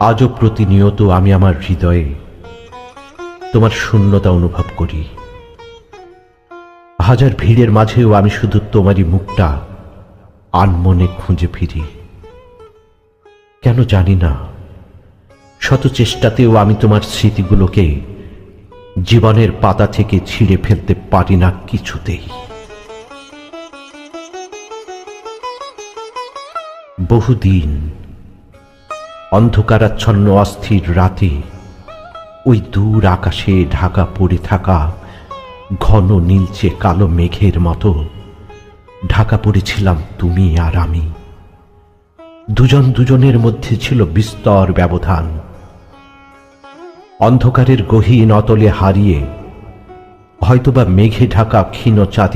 আজও প্রতিনিয়ত আমি আমার হৃদয়ে তোমার শূন্যতা অনুভব করি। হাজার ভিড়ের মাঝেও আমি শুধু তোমারই মুখটা আনমনে খুঁজে ফিরি। কেন জানি না, শত চেষ্টাতেও আমি তোমার স্মৃতিগুলোকে জীবনের পাতা থেকে ছিঁড়ে ফেলতে পারি না কিছুতেই। বহুদিন অন্ধকারাচ্ছন্ন অস্থির রাতে ওই দূর আকাশে ঢাকা পড়ে থাকা ঘন নীলচে কালো মেঘের মতো ঢাকা পড়েছিলাম তুমি আর আমি। দুজন দুজনের মধ্যে ছিল বিস্তর ব্যবধান। অন্ধকারের গহীন অতলে হারিয়ে হয়তোবা মেঘে ঢাকা ক্ষীণ চাঁদের